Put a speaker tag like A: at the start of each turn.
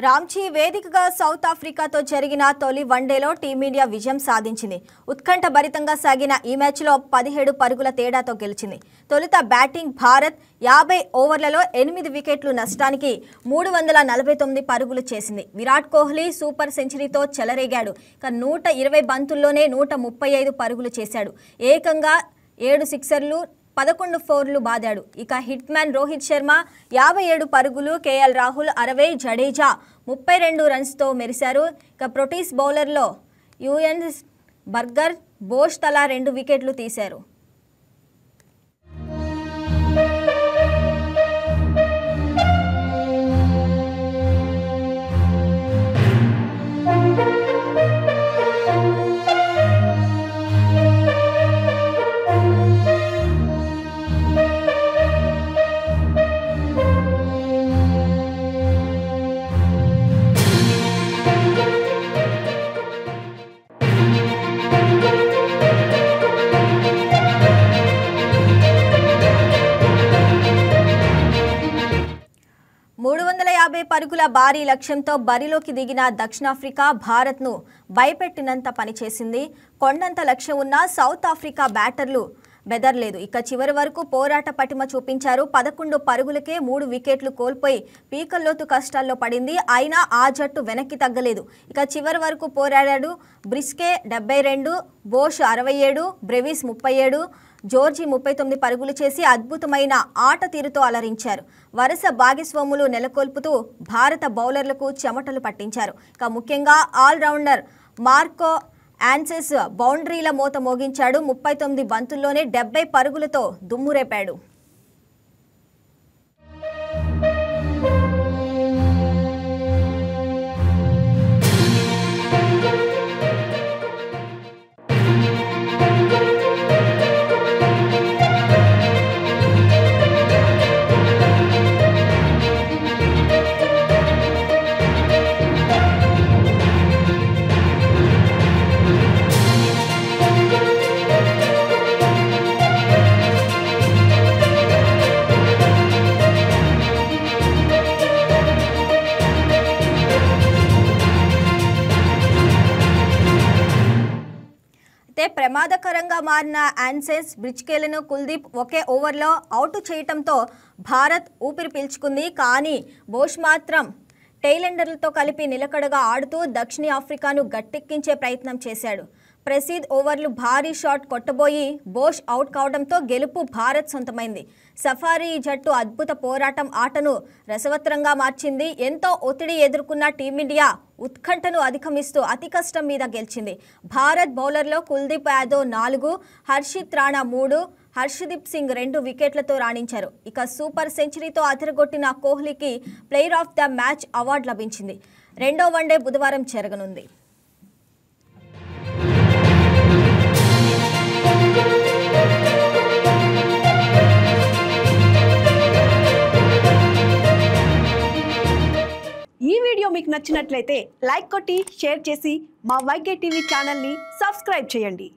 A: రాంచీ వేదికగా సౌత్ ఆఫ్రికాతో జరిగిన తొలి వన్డేలో టీమిండియా విజయం సాధించింది. ఉత్కంఠభరితంగా సాగిన ఈ మ్యాచ్లో 17 పరుగుల తేడాతో గెలిచింది. తొలుత బ్యాటింగ్ భారత్ 50 ఓవర్లలో 8 వికెట్లు నష్టానికి 349 పరుగులు చేసింది. విరాట్ కోహ్లీ సూపర్ సెంచరీతో చెలరేగాడు. 120 బంతుల్లోనే 135 పరుగులు చేశాడు. ఏకంగా 7 సిక్సర్లు 11 ఫోర్లు బాదాడు. ఇక హిట్ మ్యాన్ రోహిత్ శర్మ 57 పరుగులు, కేఎల్ రాహుల్ 60, జడేజా 32 రన్స్తో మెరిశారు. ఇక ప్రొటీస్ బౌలర్లో యుఎన్ బర్గర్, బోష్ తలా 2 వికెట్లు తీశారు. పరుగుల భారీ లక్ష్యంతో బరిలోకి దిగిన దక్షిణాఫ్రికా భారత్ను భయపెట్టినంత పనిచేసింది. కొండంత లక్ష్యం ఉన్న సౌత్ ఆఫ్రికా బ్యాటర్లు బెదర్లేదు. ఇక చివరి వరకు పోరాట పటిమ చూపించారు. 11 పరుగులకే 3 వికెట్లు కోల్పోయి పీకల్లోతు కష్టాల్లో పడింది. అయినా ఆ జట్టు వెనక్కి తగ్గలేదు. ఇక చివరి వరకు పోరాడాడు. బ్రిస్కే 72, బోష్ 67, బ్రెవిస్ 37, జోర్జీ 39 పరుగులు చేసి అద్భుతమైన ఆట తీరుతో అలరించారు. వరుస భాగస్వాములు నెలకొల్పుతూ భారత బౌలర్లకు చెమటలు పట్టించారు. ఇక ముఖ్యంగా ఆల్రౌండర్ మార్కో యాన్సెస్ బౌండరీల మోత మోగించాడు. 39 బంతుల్లోనే 70 పరుగులతో దుమ్మురేపాడు. ప్రమాదకరంగా మారిన యాన్సెస్ బ్రిచ్కేలను కుల్దీప్ ఒకే ఓవర్లో అవుట్ చేయటంతో భారత్ ఊపిరి పీల్చుకుంది. కానీ బోష్ మాత్రం టైలెండర్లతో కలిపి నిలకడగా ఆడుతూ దక్షిణాఫ్రికాను గట్టెక్కించే ప్రయత్నం చేశాడు. ప్రసీద్ ఓవర్లు భారీ షాట్ కొట్టబోయి బోష్ అవుట్ కావడంతో గెలుపు భారత్ సొంతమైంది. సఫారీ జట్టు అద్భుత పోరాటం ఆటను రసవత్రంగా మార్చింది. ఎంతో ఒత్తిడి ఎదుర్కొన్న టీమిండియా ఉత్కంఠను అధిగమిస్తూ అతి కష్టం మీద గెలిచింది. భారత్ బౌలర్లో కుల్దీప్ యాదవ్ 4, హర్షిత్ రాణా 3, హర్షదీప్ సింగ్ 2 వికెట్లతో రాణించారు. ఇక సూపర్ సెంచరీతో అదరగొట్టిన కోహ్లీకి player of the match award లభించింది. రెండో వన్డే బుధవారం జరగనుంది.
B: ఈ వీడియో మీకు నచ్చినట్లయితే లైక్ కొట్టి షేర్ చేసి మా వైకే టీవీ ఛానల్ని సబ్స్క్రైబ్ చేయండి.